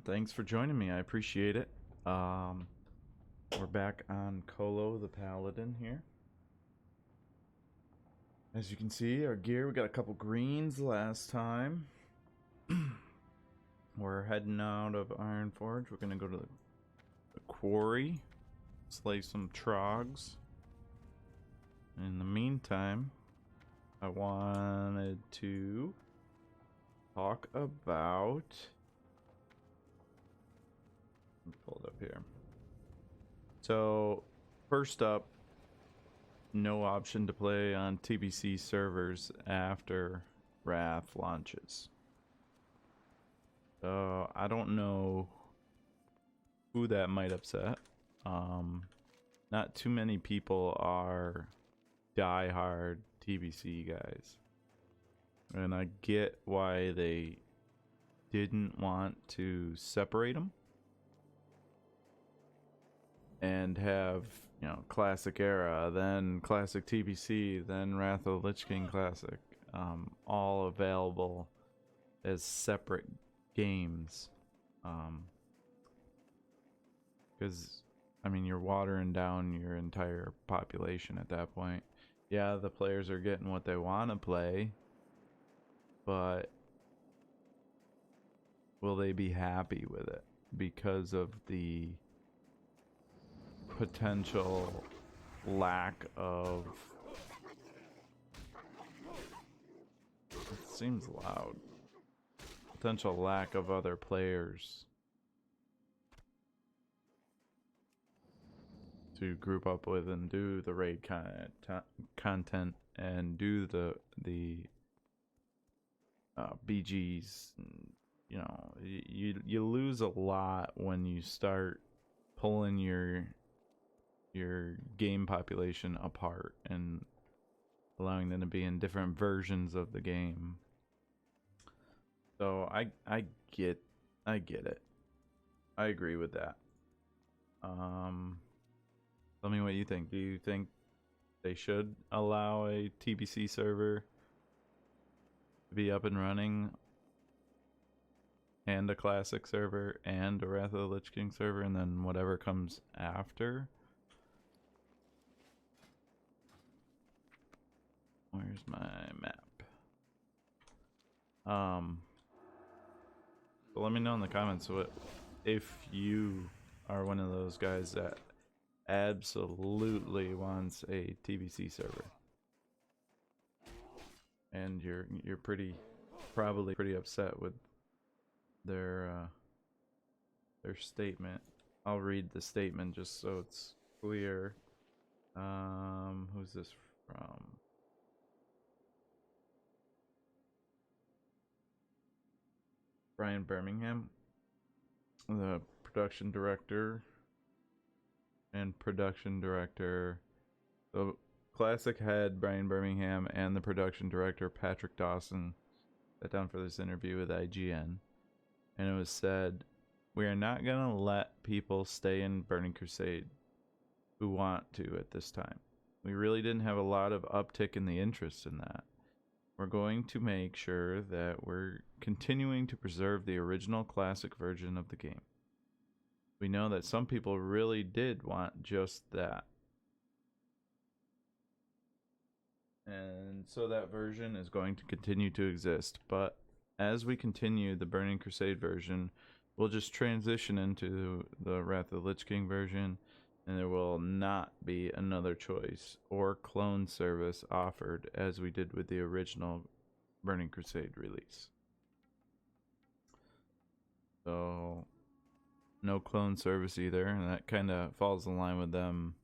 Thanks for joining me. I appreciate it. We're back on Colo the Paladin here. As you can see, our gear, we got a couple greens last time. We're heading out of Ironforge. We're gonna go to the quarry, slay some troggs. In the meantime, I wanted to talk about... Let me pull it up here. So, first up, no option to play on TBC servers after Wrath launches. So, I don't know who that might upset. Not too many people are die-hard TBC guys. And I get why they didn't want to separate them and have, you know, Classic Era, then Classic TBC, then Wrath of the Lich King Classic, all available as separate games. Because, I mean, you're watering down your entire population at that point. Yeah, the players are getting what they want to play, but will they be happy with it because of the potential lack of... It seems loud. Potential lack of other players to group up with and do the raid content and do the BGs. You know, you lose a lot when you start pulling your game population apart and allowing them to be in different versions of the game. So I get it. I agree with that. Tell me what you think. Do you think they should allow a TBC server to be up and running, and a classic server, and a Wrath of the Lich King server, and then whatever comes after? Where's my map? So let me know in the comments what if you are one of those guys that absolutely wants a TBC server, and you're probably pretty upset with their statement. I'll read the statement just so it's clear. Who's this from? Brian Birmingham, the production director. The classic head Brian Birmingham and the production director Patrick Dawson sat down for this interview with IGN, and it was said, "We are not going to let people stay in Burning Crusade who want to at this time. We really didn't have a lot of uptick in the interest in that. We're going to make sure that we're continuing to preserve the original classic version of the game. We know that some people really did want just that. And so that version is going to continue to exist. But as we continue the Burning Crusade version, we'll just transition into the Wrath of the Lich King version, and there will not be another choice or clone service offered as we did with the original Burning Crusade release." So no clone service either, and that kind of falls in line with them,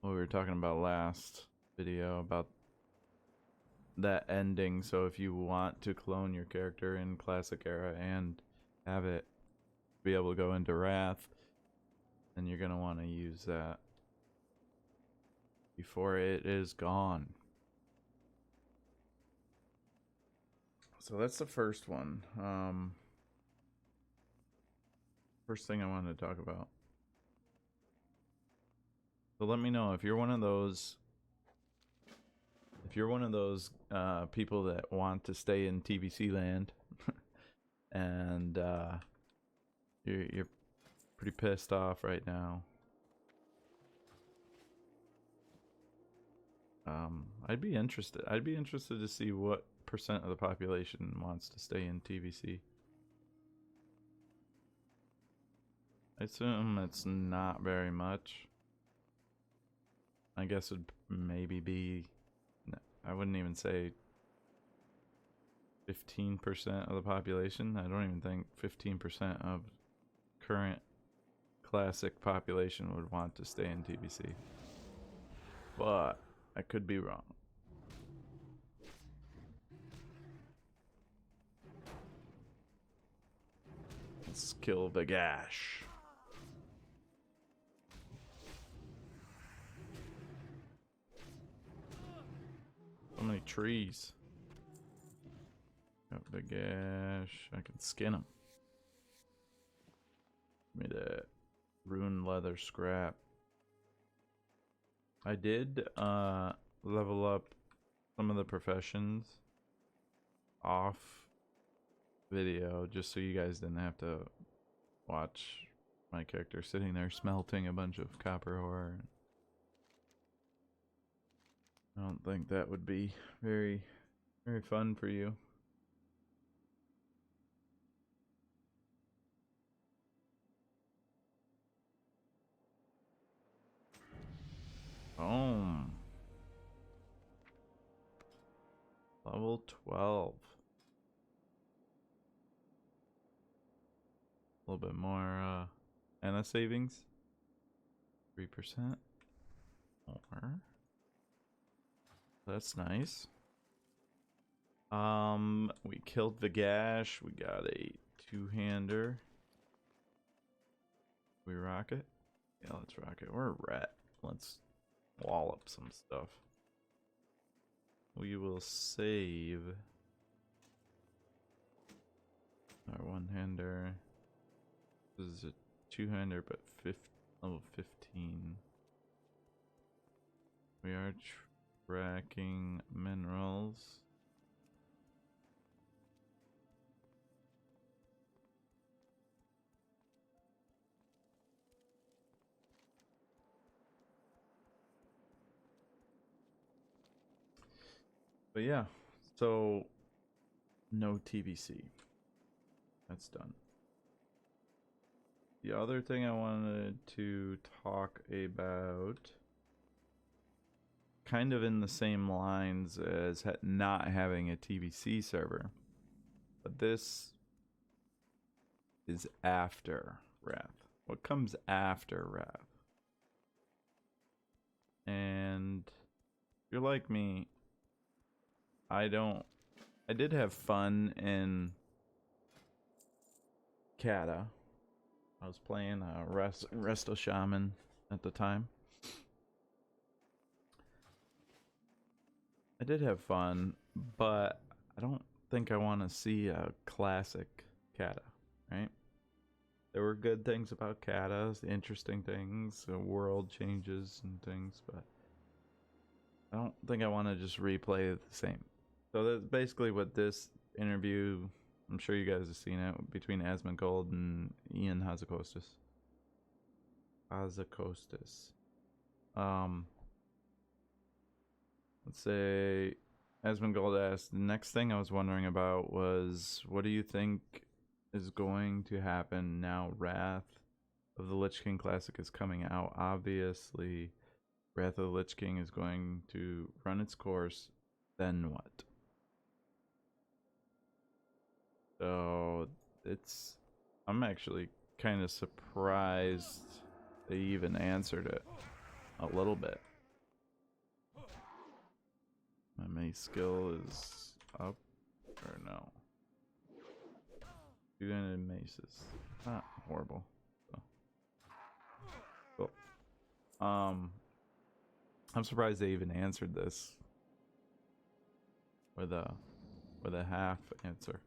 what we were talking about last video about that ending. So if you want to clone your character in Classic Era and have it be able to go into Wrath, then you're going to want to use that before it is gone. So that's the first one. First thing I wanted to talk about. So let me know if you're one of those people that want to stay in TBC land and You're pretty pissed off right now. I'd be interested to see what % of the population wants to stay in TVC. I assume it's not very much. I guess it'd maybe be, I wouldn't even say 15% of the population. I don't even think 15% of current classic population would want to stay in TVC. But I could be wrong. Let's kill Vagash. So many trees. Got Vagash. I can skin him. Give me that rune leather scrap. I did level up some of the professions off video just so you guys didn't have to watch my character sitting there smelting a bunch of copper ore. I don't think that would be very fun for you. Boom. Level 12. A little bit more mana savings. 3% more. That's nice. We killed Vagash. We got a two-hander. We rock it? Yeah, let's rock it. We're a rat. Let's wallop some stuff. We will save our one-hander. This is a two-hander, but level 15. We are tracking minerals. But yeah, so no TVC. That's done. The other thing I wanted to talk about, kind of in the same lines as not having a TVC server, but this is after Wrath. What comes after Wrath? And if you're like me, I did have fun in Kata. I was playing Resto Shaman at the time. I did have fun, but I don't think I want to see a classic Kata, right? There were good things about Kata, interesting things, world changes and things, but I don't think I want to just replay the same. So that's basically what this interview, I'm sure you guys have seen it, between Asmongold and Ian Hazakostas. Let's say Asmongold asked, the next thing I was wondering about was, what do you think is going to happen now Wrath of the Lich King Classic is coming out? Obviously, Wrath of the Lich King is going to run its course. Then what? So I'm actually kind of surprised they even answered it a little bit. My mace skill is up or no? 200 maces. Not horrible. So. Cool. I'm surprised they even answered this with a half answer.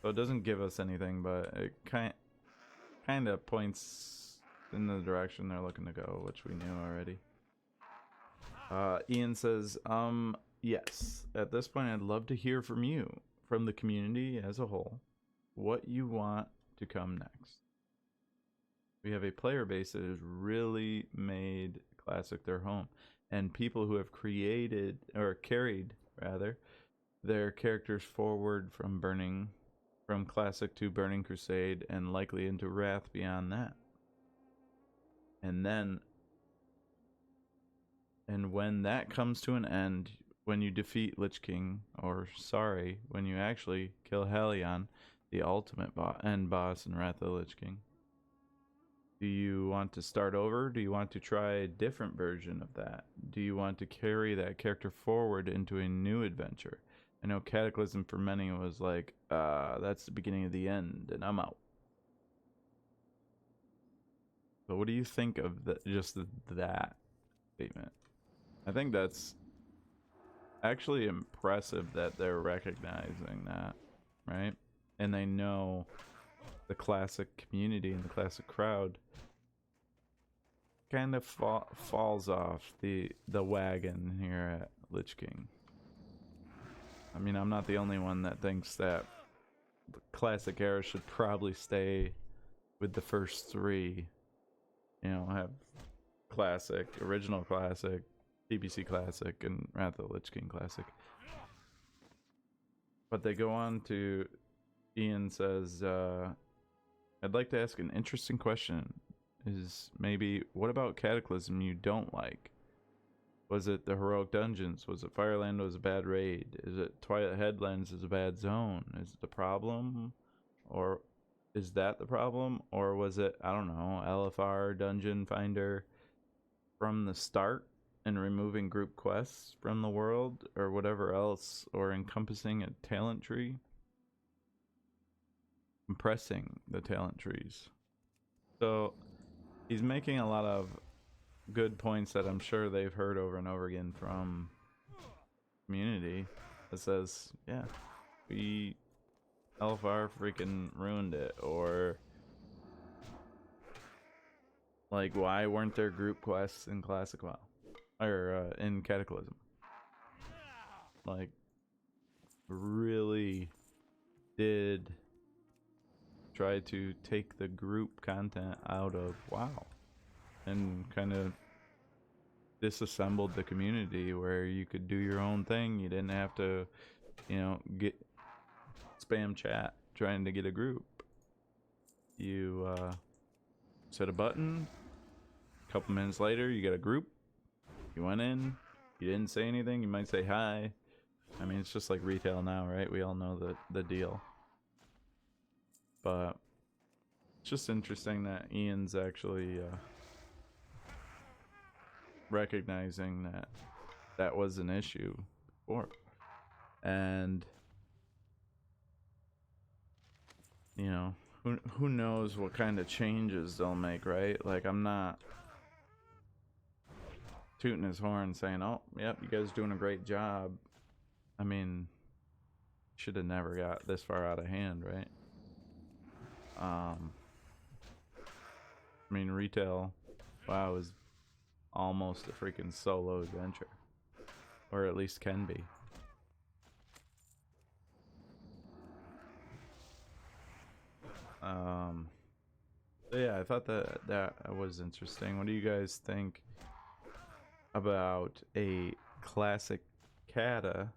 So it doesn't give us anything, but it kind of points in the direction they're looking to go, which we knew already. Ian says, yes. At this point, I'd love to hear from you, from the community as a whole, what you want to come next. We have a player base that has really made Classic their home, and people who have created or carried rather their characters forward from Classic to Burning Crusade, and likely into Wrath beyond that. And when that comes to an end, when you defeat Lich King, or sorry, when you actually kill Hellion, the ultimate end boss in Wrath of the Lich King, do you want to start over? Do you want to try a different version of that? Do you want to carry that character forward into a new adventure? I know Cataclysm for many was like, that's the beginning of the end, and I'm out. But what do you think of that statement? I think that's actually impressive that they're recognizing that, right? And they know the Classic community and the Classic crowd kind of falls off the wagon here at Lich King. I mean, I'm not the only one that thinks that the Classic era should probably stay with the first three. You know, have Classic, Original Classic, BBC Classic, and Wrath of the Lich King Classic. But they go on to, Ian says, I'd like to ask an interesting question. Is maybe, what about Cataclysm you don't like? Was it the heroic dungeons? Was it Fireland was a bad raid? Is it Twilight Headlands is a bad zone? Is it the problem? Or is that the problem? Or was it, I don't know, LFR, Dungeon Finder from the start and removing group quests from the world or whatever else, or encompassing a talent tree? Compressing the talent trees. So he's making a lot of good points that I'm sure they've heard over and over again from community that says, yeah, LFR freaking ruined it, or like, why weren't there group quests in Classic WoW or in Cataclysm? Like, really did try to take the group content out of WoW and kind of disassembled the community where you could do your own thing. You didn't have to, you know, get spam chat trying to get a group. You set a button, a couple minutes later you get a group, you went in, you didn't say anything, you might say hi. I mean, it's just like retail now, right? We all know the deal. But it's just interesting that Ian's actually recognizing that that was an issue before. And, you know, who knows what kind of changes they'll make, right? Like, I'm not tooting his horn saying, oh, yep, you guys doing a great job. I mean, should have never got this far out of hand, right? I mean, retail, WoW is almost a freaking solo adventure, or at least can be. Yeah, I thought that was interesting. What do you guys think about a classic Cata,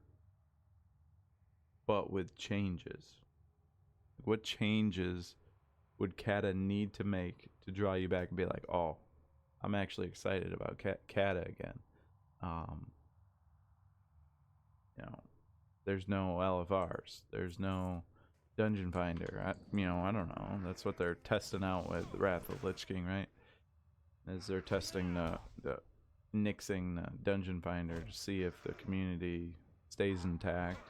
but with changes? What changes would Cata need to make to draw you back and be like, oh, I'm actually excited about Cata again? You know, there's no LFRs, there's no Dungeon Finder. I don't know. That's what they're testing out with Wrath of Lich King, right? As they're testing the nixing the Dungeon Finder to see if the community stays intact.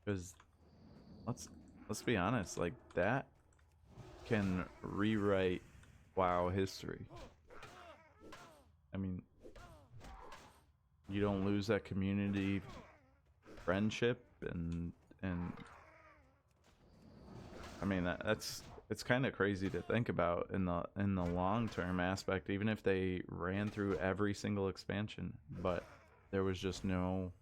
Because let's be honest, like, that can rewrite WoW history. I mean, you don't lose that community friendship, and I mean, it's kind of crazy to think about in the long-term aspect, even if they ran through every single expansion, but there was just no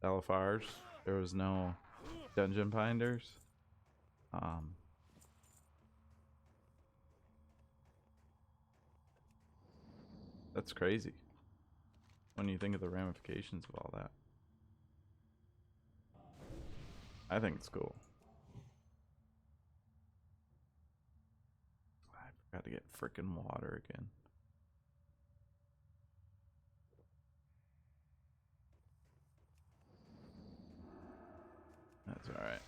LFRs, there was no Dungeon Finders. That's crazy when you think of the ramifications of all that. I think it's cool. I forgot to get frickin' water again. That's alright.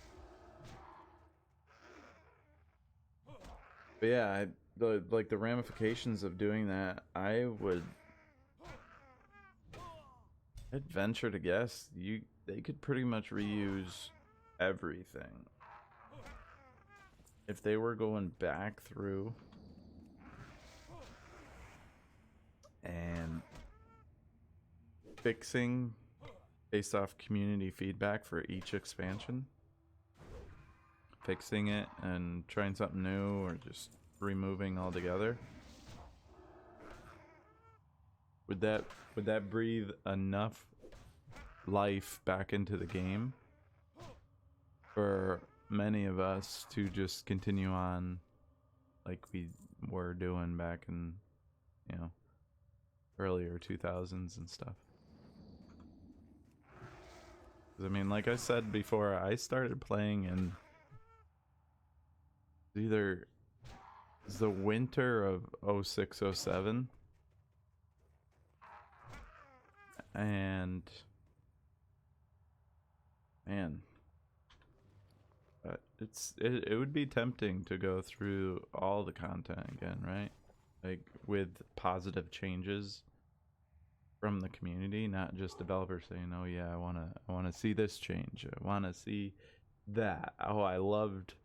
But yeah, like the ramifications of doing that, I'd venture to guess they could pretty much reuse everything. If they were going back through and fixing based off community feedback for each expansion, fixing it and trying something new or just removing altogether, would that breathe enough life back into the game for many of us to just continue on like we were doing back in, you know, earlier 2000s and stuff? I mean, like I said before, I started playing in either the winter of 06, 07, and man, it would be tempting to go through all the content again, right? Like with positive changes from the community, not just developers saying, "Oh yeah, I want to see this change. I want to see that. Oh, I loved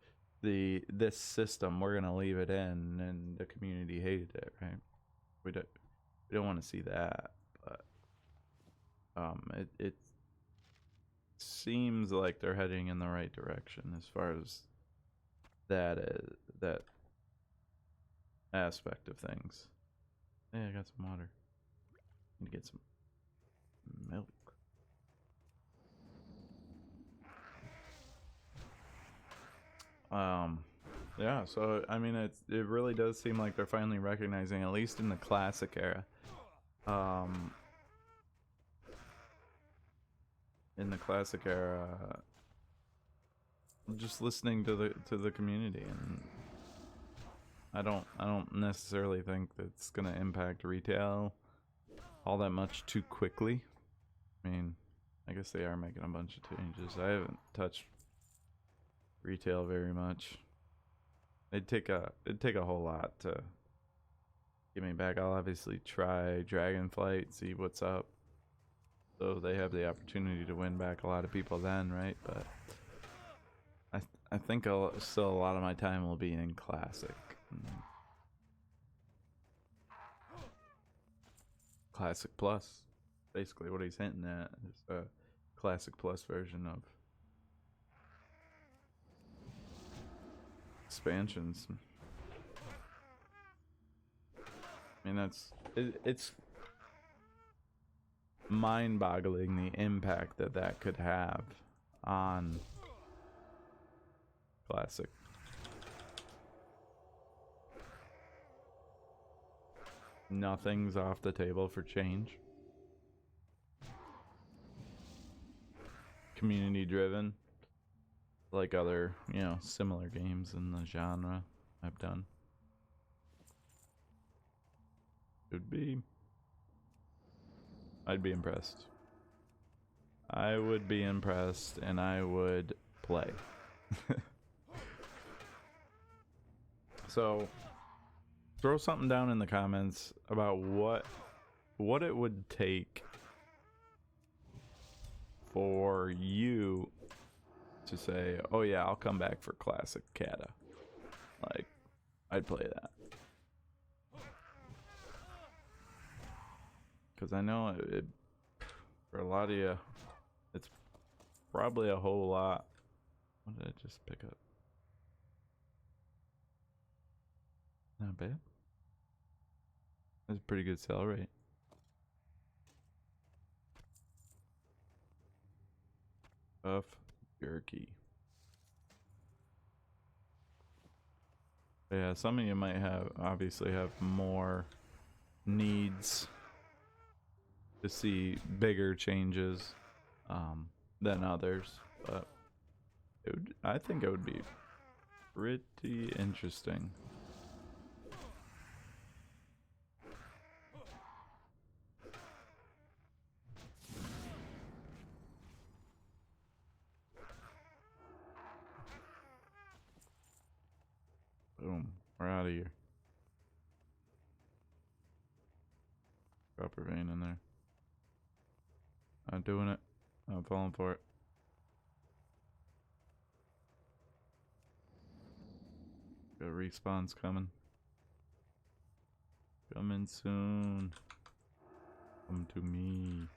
this system. We're gonna leave it in," and the community hated it, right? We don't want to see that, but it seems like they're heading in the right direction as far as that aspect of things. Hey, I got some water. Need to get some milk. Yeah, so I mean it really does seem like they're finally recognizing, at least in the classic era, just listening to the community, and I don't necessarily think that's gonna impact retail all that much too quickly. I mean, I guess they are making a bunch of changes. I haven't touched retail very much. It'd take a whole lot to get me back. I'll obviously try Dragonflight, see what's up, so they have the opportunity to win back a lot of people then, right? But I think still a lot of my time will be in Classic. Classic Plus. Basically what he's hinting at is a Classic Plus version of expansions. I mean, it's mind-boggling the impact that could have on Classic. Nothing's off the table for change. Community driven, like other, you know, similar games in the genre I've done. I'd be impressed. I would be impressed, and I would play. So throw something down in the comments about what it would take for you to say, "Oh yeah, I'll come back for Classic Kata." Like, I'd play that. Because I know for a lot of you, it's probably a whole lot. What did I just pick up? Not bad. That's a pretty good sell rate. Buff jerky. Yeah, some of you might obviously have more needs to see bigger changes than others, but I think it would be pretty interesting. Boom, we're out of here. Copper vein in there. I'm doing it. I'm falling for it. Got respawns coming. Coming soon. Come to me.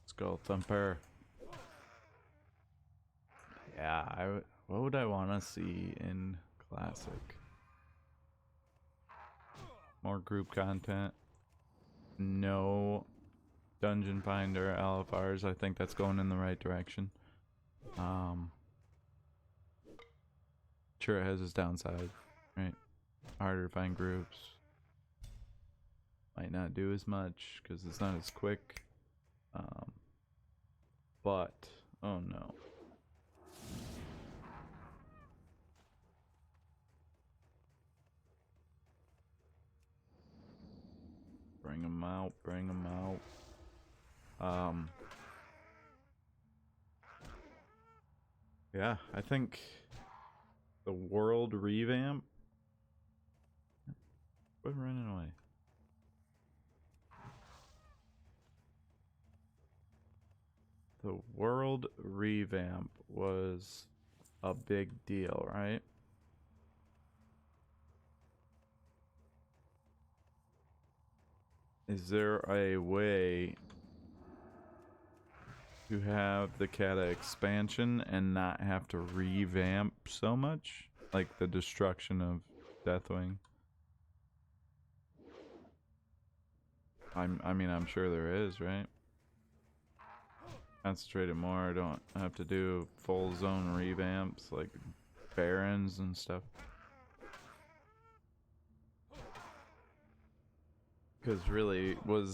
Skull Thumper. Yeah, what would I want to see in Classic? More group content. No Dungeon Finder LFRs. I think that's going in the right direction. Sure, it has its downside, right? Harder to find groups. Might not do as much because it's not as quick. But, oh no. Bring them out, bring them out. Yeah, I think the world revamp. Quit running away. The world revamp was a big deal, right? Is there a way to have the Kata expansion and not have to revamp so much? Like the destruction of Deathwing? I mean, I'm sure there is, right? Concentrate it more. I don't have to do full zone revamps like Barons and stuff. Because really, were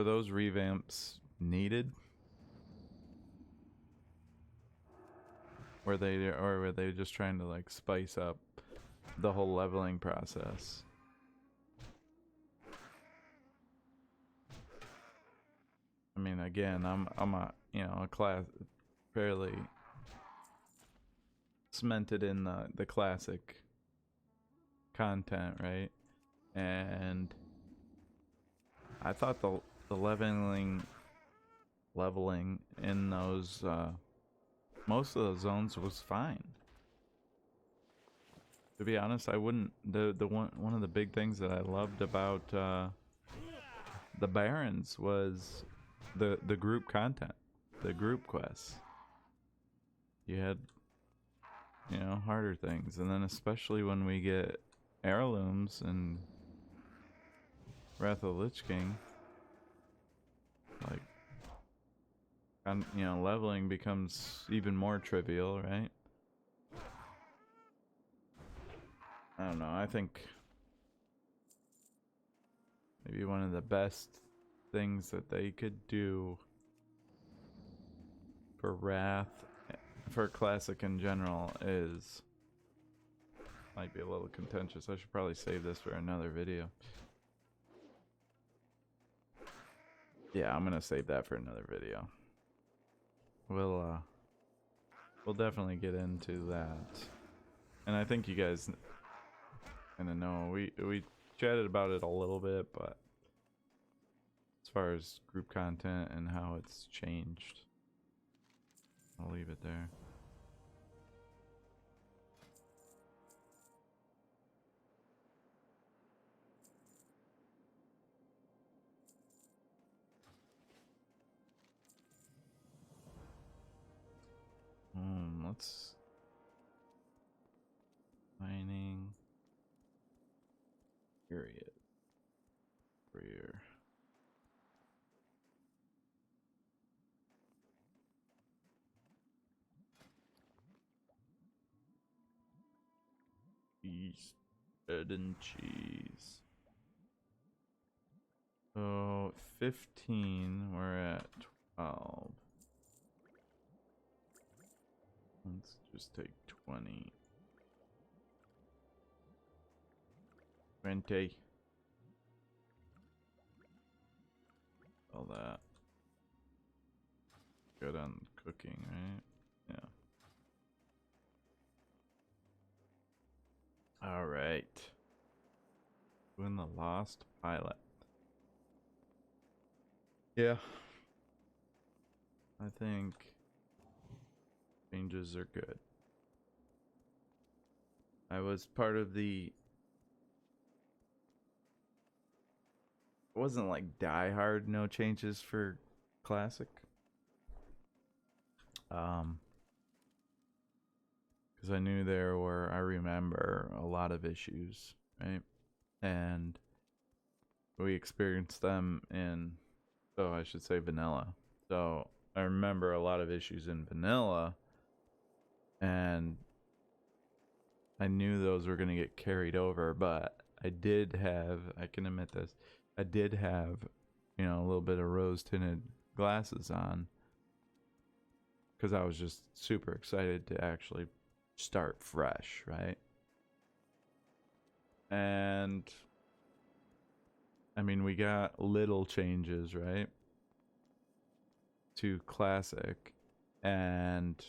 those revamps needed? Or were they just trying to like spice up the whole leveling process? I mean, again, I'm a a class fairly cemented in the classic content, right? And I thought the leveling in those most of those zones was fine. To be honest, I wouldn't. The one of the big things that I loved about the Barons was the group content, the group quests. You had harder things, and then especially when we get heirlooms and Wrath of the Lich King, like, and leveling becomes even more trivial, right? I don't know. I think maybe one of the best things that they could do for Wrath, for Classic in general, is might be a little contentious. I should probably save this for another video. Yeah, I'm gonna save that for another video. We'll definitely get into that, and I think you guys kind of know we chatted about it a little bit, but as far as group content and how it's changed, I'll leave it there. Let's mining period career. cheese. Bread and cheese. So 15, we're at 12. Let's just take 20. 20. All that. Good on cooking, right? Yeah. Alright. Doing the Lost Pilot. Yeah. I think changes are good. I was part of the... It wasn't like die hard, no changes for Classic. Because I knew there were, I remember a lot of issues, right? And we experienced them in, so I should say vanilla. So I remember a lot of issues in vanilla, and I knew those were going to get carried over, but I did have, I can admit this, I did have, you know, a little bit of rose tinted glasses on, because I was just super excited to actually start fresh, right? And I mean, we got little changes, right, to Classic, and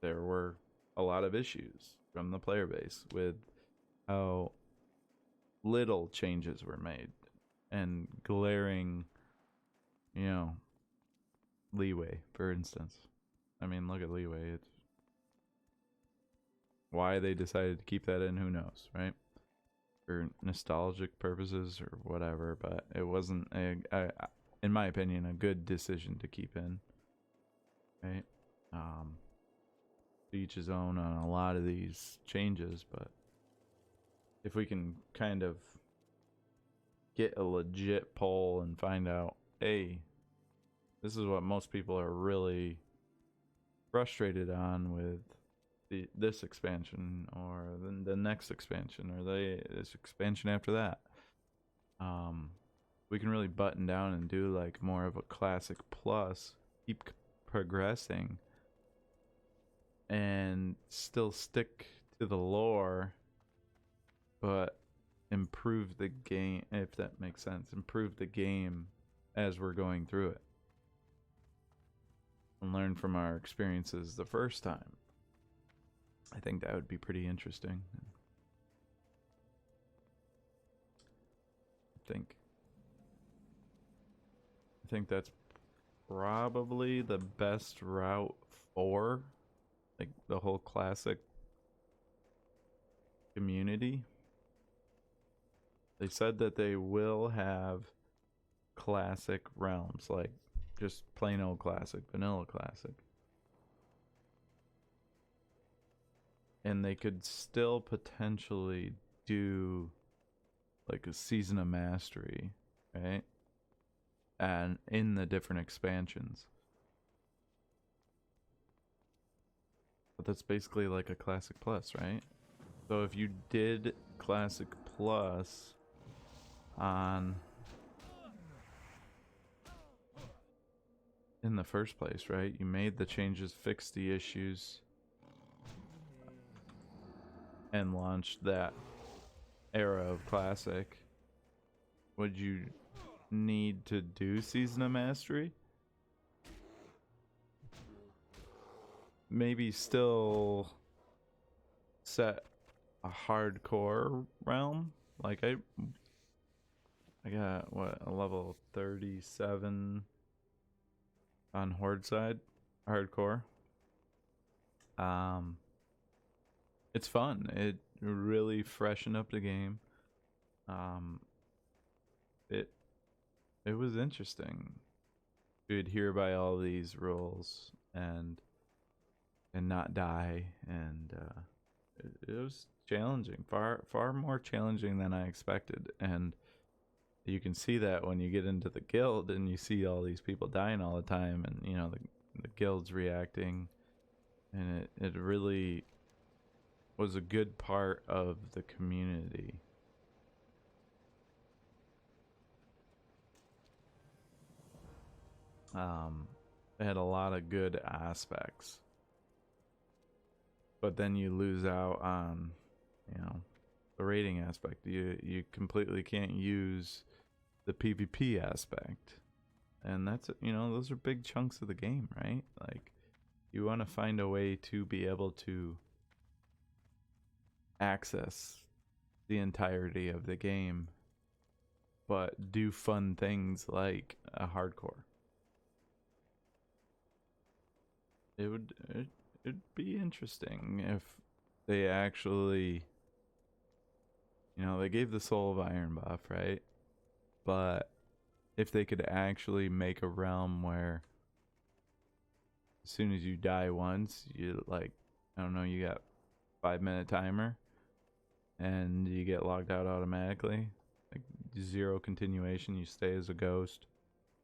there were a lot of issues from the player base with how little changes were made and glaring, you know, leeway, for instance. I mean, look at leeway. It's why they decided to keep that in, who knows, right? For nostalgic purposes or whatever, but it wasn't in my opinion, a good decision to keep in, right? Each his own on a lot of these changes, but if we can kind of get a legit poll and find out, hey, this is what most people are really frustrated on with this expansion, or the next expansion, or this expansion after that, we can really button down and do like more of a Classic plus, keep progressing and still stick to the lore, but improve the game, if that makes sense. Improve the game as we're going through it, and learn from our experiences the first time. I think that would be pretty interesting. I think that's probably the best route for like the whole Classic community. They said that they will have Classic realms, like just plain old Classic, vanilla Classic. And they could still potentially do like a Season of Mastery, right? And in the different expansions. But that's basically like a Classic Plus, right? So if you did Classic Plus on in the first place, right? You made the changes, fixed the issues, and launched that era of Classic. Would you need to do Season of Mastery? Maybe still set a hardcore realm. Like I got what, a level 37 on Horde side, hardcore. It's fun. It really freshened up the game. It was interesting to adhere by all these rules and not die, and it was challenging, far more challenging than I expected. And you can see that when you get into the guild and you see all these people dying all the time, and you know the guild's reacting, and it really was a good part of the community. It had a lot of good aspects, but then you lose out on, you know, the rating aspect. You completely can't use the PvP aspect, and that's, you know, those are big chunks of the game, right? Like, you want to find a way to be able to access the entirety of the game, but do fun things like a hardcore. It'd be interesting if they actually, you know, they gave the Soul of Iron buff, right? But if they could actually make a realm where as soon as you die once, you, like, I don't know, you got 5-minute timer and you get logged out automatically, like 0 continuation, you stay as a ghost,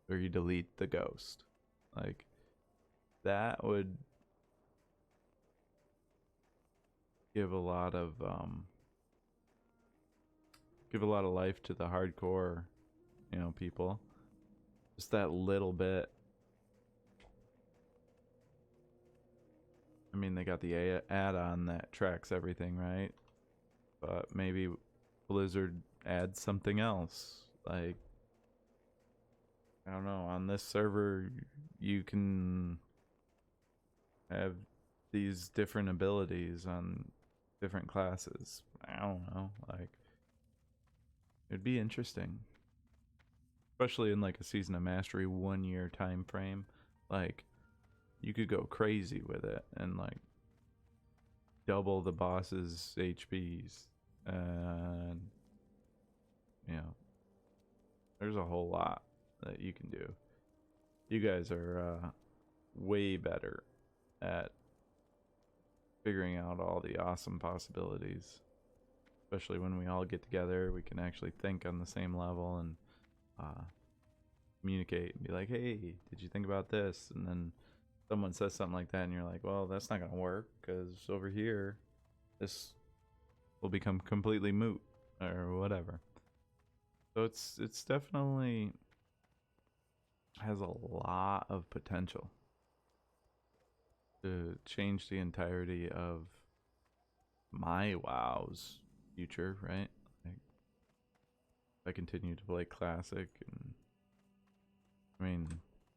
or you delete the ghost. Like, that would give a lot of life to the hardcore, you know, people. Just that little bit. I mean, they got the add-on that tracks everything, right? But maybe Blizzard adds something else. Like, I don't know, on this server you can have these different abilities on different classes. I don't know, like, it'd be interesting, especially in like a Season of Mastery 1-year time frame. Like, you could go crazy with it and like double the boss's HPs, and you know, there's a whole lot that you can do. You guys are way better at figuring out all the awesome possibilities, especially when we all get together. We can actually think on the same level and communicate and be like, hey, did you think about this? And then someone says something like that and you're like, well, that's not gonna work because over here this will become completely moot or whatever. So it's definitely has a lot of potential to change the entirety of my WoW's future, right? Like, if I continue to play Classic, and I mean,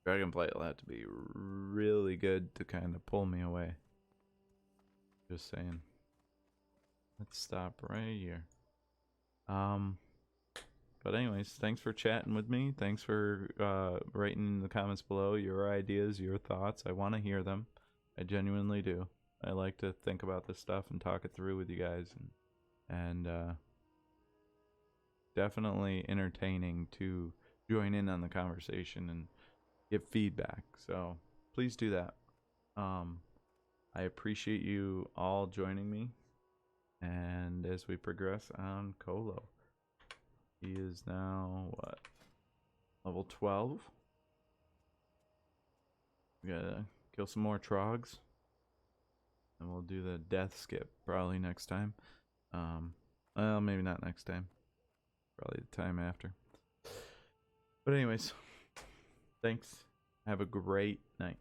Dragonblight will have to be really good to kind of pull me away. Just saying. Let's stop right here. But anyways, thanks for chatting with me. Thanks for writing in the comments below your ideas, your thoughts. I want to hear them. I genuinely do. I like to think about this stuff and talk it through with you guys, and definitely entertaining to join in on the conversation and give feedback. So please do that. I appreciate you all joining me, and as we progress on Colo, he is now what, level 12. We gotta kill some more troggs, and we'll do the death skip probably next time. Well, maybe not next time, probably the time after. But anyways, thanks. Have a great night.